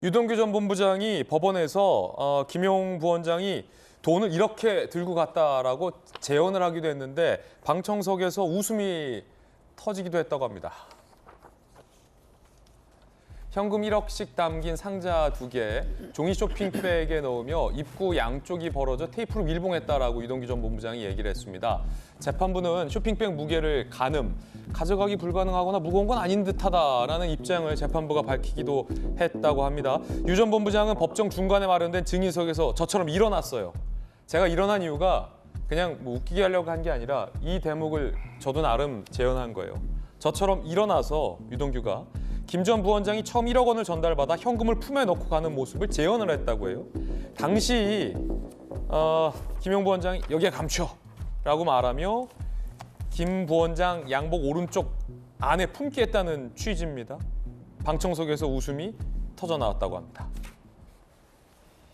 유동규 전 본부장이 법원에서 김용 부원장이 돈을 이렇게 들고 갔다라고 재연을 하기도 했는데 방청석에서 웃음이 터지기도 했다고 합니다. 현금 1억씩 담긴 상자 2개, 종이 쇼핑백에 넣으며 입구 양쪽이 벌어져 테이프로 밀봉했다라고 유동규 전 본부장이 얘기를 했습니다. 재판부는 쇼핑백 무게를 가져가기 불가능하거나 무거운 건 아닌 듯하다라는 입장을 재판부가 밝히기도 했다고 합니다. 유 전 본부장은 법정 중간에 마련된 증인석에서 저처럼 일어났어요. 제가 일어난 이유가 그냥 웃기게 하려고 한 게 아니라 이 대목을 저도 나름 재현한 거예요. 저처럼 일어나서 유동규가 김 전 부원장이 처음 1억 원을 전달받아 현금을 품에 넣고 가는 모습을 재현을 했다고 해요. 당시 김용 부원장이 여기에 감춰라고 말하며 김 부원장 양복 오른쪽 안에 품기 했다는 취지입니다. 방청석에서 웃음이 터져 나왔다고 합니다.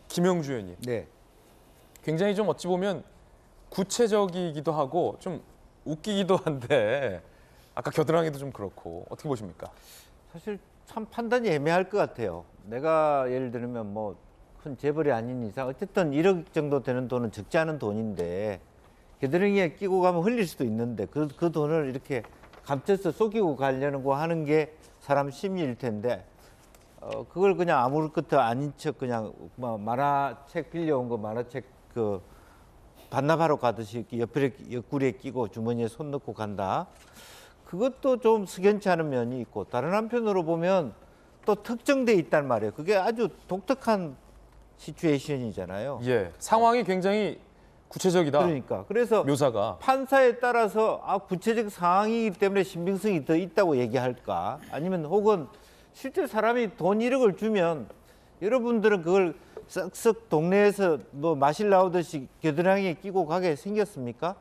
김영주 의원님. 네. 굉장히 좀 어찌 보면 구체적이기도 하고 좀 웃기기도 한데 아까 겨드랑이도 좀 그렇고 어떻게 보십니까? 사실 참 판단이 애매할 것 같아요. 내가 예를 들면 뭐 큰 재벌이 아닌 이상 어쨌든 1억 정도 되는 돈은 적지 않은 돈인데 겨드랑이에 끼고 가면 흘릴 수도 있는데 그 돈을 이렇게 감춰서 속이고 가려고 하는 게 사람 심리일 텐데 그걸 그냥 아무것도 아닌 척 그냥 뭐 만화책 빌려온 거 만화책 그 반납하러 가듯이 이렇게 옆구리에 끼고 주머니에 손 넣고 간다. 그것도 좀 석연치 않은 면이 있고 다른 한편으로 보면 또 특정돼 있단 말이에요. 그게 아주 독특한 시츄에이션이잖아요. 예, 상황이 굉장히 구체적이다. 그러니까 그래서 묘사가 판사에 따라서 구체적 상황이기 때문에 신빙성이 더 있다고 얘기할까? 아니면 혹은 실제 사람이 돈 1억을 주면 여러분들은 그걸 쓱쓱 동네에서 뭐 마실 나오듯이 겨드랑이에 끼고 가게 생겼습니까?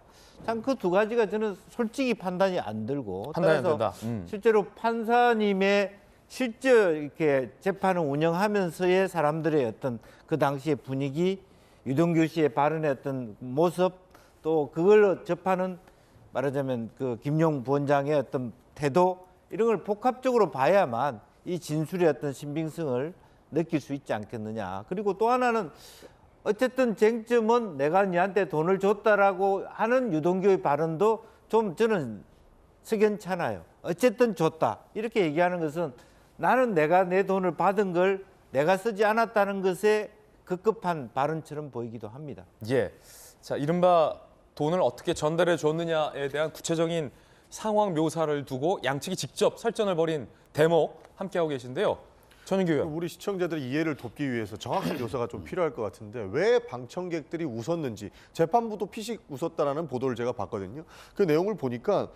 참 그 두 가지가 저는 솔직히 판단이 안 들고 판단이 안 따라서 된다. 실제로 판사님의 실제 이렇게 재판을 운영하면서의 사람들의 어떤 그 당시의 분위기, 유동규 씨의 발언의 어떤 모습, 또 그걸 접하는 말하자면 그 김용 부원장의 어떤 태도 이런 걸 복합적으로 봐야만 이 진술의 어떤 신빙성을 느낄 수 있지 않겠느냐. 그리고 또 하나는 어쨌든 쟁점은 내가 니한테 돈을 줬다라고 하는 유동규의 발언도 좀 저는 석연찮아요. 어쨌든 줬다. 이렇게 얘기하는 것은 나는 내가 내 돈을 받은 걸 내가 쓰지 않았다는 것에 급급한 발언처럼 보이기도 합니다. 예, 자 이른바 돈을 어떻게 전달해 줬느냐에 대한 구체적인 상황 묘사를 두고 양측이 직접 설전을 벌인 대목 함께하고 계신데요. 전윤규 의원. 우리 시청자들의 이해를 돕기 위해서 정확한 묘사가 좀 필요할 것 같은데 왜 방청객들이 웃었는지 재판부도 피식 웃었다라는 보도를 제가 봤거든요. 그 내용을 보니까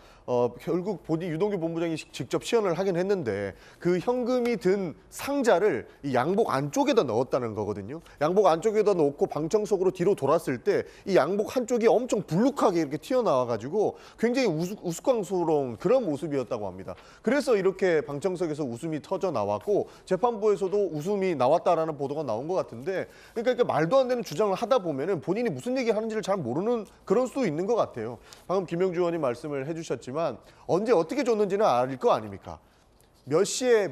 결국 유동규 본부장이 직접 시연을 하긴 했는데 그 현금이 든 상자를 이 양복 안쪽에다 넣었다는 거거든요. 양복 안쪽에다 넣고 방청석으로 뒤로 돌았을 때 이 양복 한쪽이 엄청 불룩하게 이렇게 튀어나와가지고 굉장히 우스꽝스러운 그런 모습이었다고 합니다. 그래서 이렇게 방청석에서 웃음이 터져 나왔고 재판부에서도 웃음이 나왔다라는 보도가 나온 것 같은데 그러니까 말도 안 되는 주장을 하다 보면은 본인이 무슨 얘기 하는지를 잘 모르는 그런 수도 있는 것 같아요. 방금 김영주 의원이 말씀을 해주셨지만 언제 어떻게 줬는지는 알 거 아닙니까? 몇 시에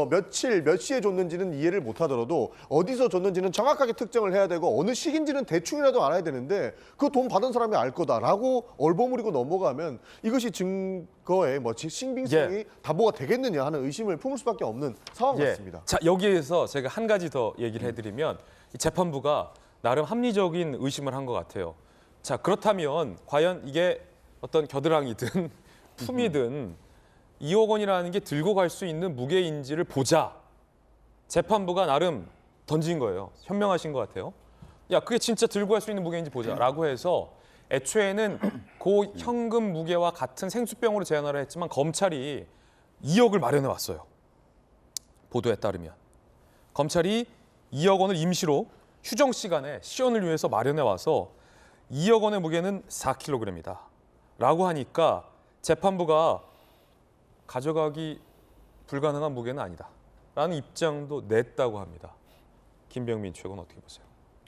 며칠 몇 시에 줬는지는 이해를 못하더라도 어디서 줬는지는 정확하게 특정을 해야 되고 어느 시기인지는 대충이라도 알아야 되는데 그 돈 받은 사람이 알 거다라고 얼버무리고 넘어가면 이것이 증거에 신빙성이 담보가 되겠느냐 하는 의심을 품을 수밖에 없는 상황 같습니다. 자 여기에서 제가 한 가지 더 얘기를 해드리면 이 재판부가 나름 합리적인 의심을 한 것 같아요. 자 그렇다면 과연 이게 어떤 겨드랑이든 품이든 2억 원이라는 게 들고 갈 수 있는 무게인지를 보자. 재판부가 나름 던진 거예요. 현명하신 것 같아요. 야, 그게 진짜 들고 갈 수 있는 무게인지 보자라고 해서 애초에는 그 현금 무게와 같은 생수병으로 제한하려 했지만 검찰이 2억을 마련해 왔어요. 보도에 따르면 검찰이 2억 원을 임시로 휴정 시간에 시연을 위해서 마련해 와서 2억 원의 무게는 4kg이다. 라고 하니까 재판부가 가져가기 불가능한 무게는 아니다. 라는 입장도 냈다고 합니다. 김병민 최고는 어떻게 보세요?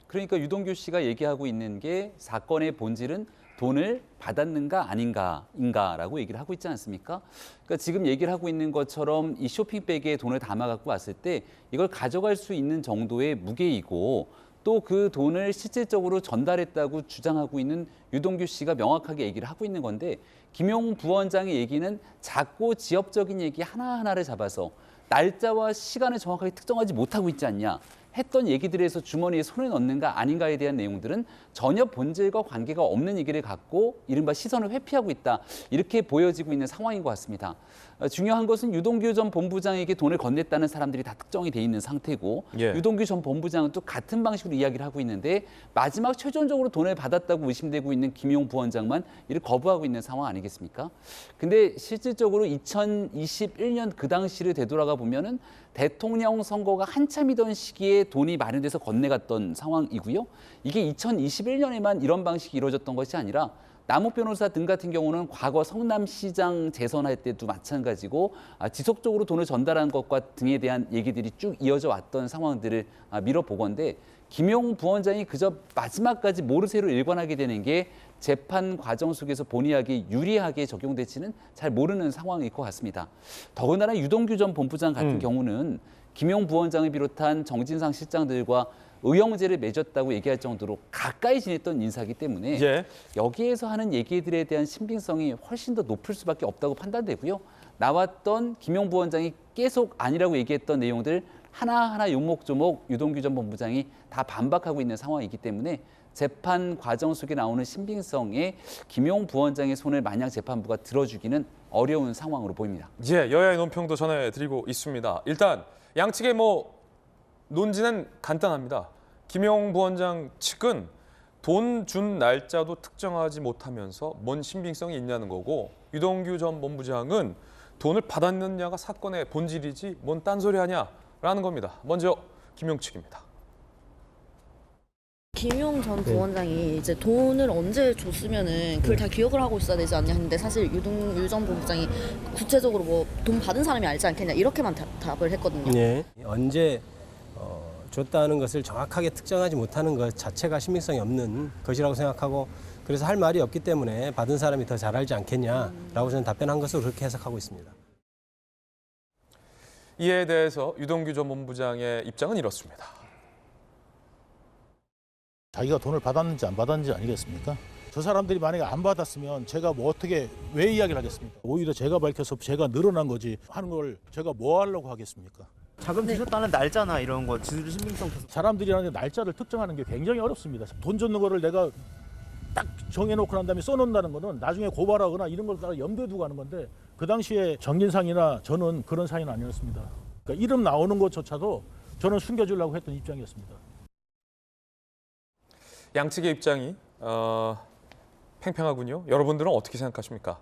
그러니까 유동규 씨가 얘기하고 있는 게 사건의 본질은 돈을 받았는가 아닌가라고 얘기를 하고 있지 않습니까? 그러니까 지금 얘기를 하고 있는 것처럼 이 쇼핑백에 돈을 담아 갖고 왔을 때 이걸 가져갈 수 있는 정도의 무게이고 또 그 돈을 실질적으로 전달했다고 주장하고 있는 유동규 씨가 명확하게 얘기를 하고 있는 건데 김용 부원장의 얘기는 작고 지엽적인 얘기 하나하나를 잡아서 날짜와 시간을 정확하게 특정하지 못하고 있지 않냐. 했던 얘기들에서 주머니에 손을 넣는가 아닌가에 대한 내용들은 전혀 본질과 관계가 없는 얘기를 갖고 이른바 시선을 회피하고 있다. 이렇게 보여지고 있는 상황인 것 같습니다. 중요한 것은 유동규 전 본부장에게 돈을 건넸다는 사람들이 다 특정이 돼 있는 상태고 예. 유동규 전 본부장은 또 같은 방식으로 이야기를 하고 있는데 마지막 최종적으로 돈을 받았다고 의심되고 있는 김용 부원장만 이를 거부하고 있는 상황 아니겠습니까? 근데 실질적으로 2021년 그 당시를 되돌아가 보면은 대통령 선거가 한참이던 시기에 돈이 마련돼서 건네갔던 상황이고요. 이게 2021년에만 이런 방식이 이루어졌던 것이 아니라 남욱 변호사 등 같은 경우는 과거 성남시장 재선할 때도 마찬가지고 지속적으로 돈을 전달한 것과 등에 대한 얘기들이 쭉 이어져 왔던 상황들을 미뤄보건대 김용 부원장이 그저 마지막까지 모르쇠로 일관하게 되는 게 재판 과정 속에서 본의하게 유리하게 적용될지는 잘 모르는 상황일 것 같습니다. 더군다나 유동규 전 본부장 같은 경우는 김용 부원장을 비롯한 정진상 실장들과 의형제를 맺었다고 얘기할 정도로 가까이 지냈던 인사이기 때문에 예. 여기에서 하는 얘기들에 대한 신빙성이 훨씬 더 높을 수밖에 없다고 판단되고요. 나왔던 김용 부원장이 계속 아니라고 얘기했던 내용들 하나하나 요목조목 유동규 전 본부장이 다 반박하고 있는 상황이기 때문에 재판 과정 속에 나오는 신빙성에 김용 부원장의 손을 마냥 재판부가 들어주기는 어려운 상황으로 보입니다. 예, 여야의 논평도 전해드리고 있습니다. 일단 양측의 논지는 간단합니다. 김용 부원장 측은 돈 준 날짜도 특정하지 못하면서 뭔 신빙성이 있냐는 거고 유동규 전 본부장은 돈을 받았느냐가 사건의 본질이지 뭔 딴소리 하냐라는 겁니다. 먼저 김용 측입니다. 김용 전 부원장이 이제 돈을 언제 줬으면은 그걸 다 기억을 하고 있어야 되지 않냐 했는데 사실 유 전 본부장이 구체적으로 뭐 돈 받은 사람이 알지 않겠냐 이렇게만 답을 했거든요. 네. 언제 줬다는 것을 정확하게 특정하지 못하는 것 자체가 신빙성이 없는 것이라고 생각하고 그래서 할 말이 없기 때문에 받은 사람이 더 잘 알지 않겠냐라고 저는 답변한 것으로 그렇게 해석하고 있습니다. 이에 대해서 유동규 전 본부장의 입장은 이렇습니다. 자기가 돈을 받았는지 안 받았는지 아니겠습니까? 저 사람들이 만약에 안 받았으면 제가 뭐 어떻게 왜 이야기를 하겠습니까? 오히려 제가 밝혀서 제가 늘어난 거지 하는 걸 제가 뭐 하려고 하겠습니까? 자금 주셨다는 날짜나 이런 거 지들 신빙성 사람들이라는 날짜를 특정하는 게 굉장히 어렵습니다. 돈 줬는 거를 내가 딱 정해놓고 난 다음에 써놓는다는 거는 나중에 고발하거나 이런 걸 다 염두에 두고 하는 건데 그 당시에 정진상이나 저는 그런 사이는 아니었습니다. 그러니까 이름 나오는 것조차도 저는 숨겨주려고 했던 입장이었습니다. 양측의 입장이 팽팽하군요. 여러분들은 어떻게 생각하십니까?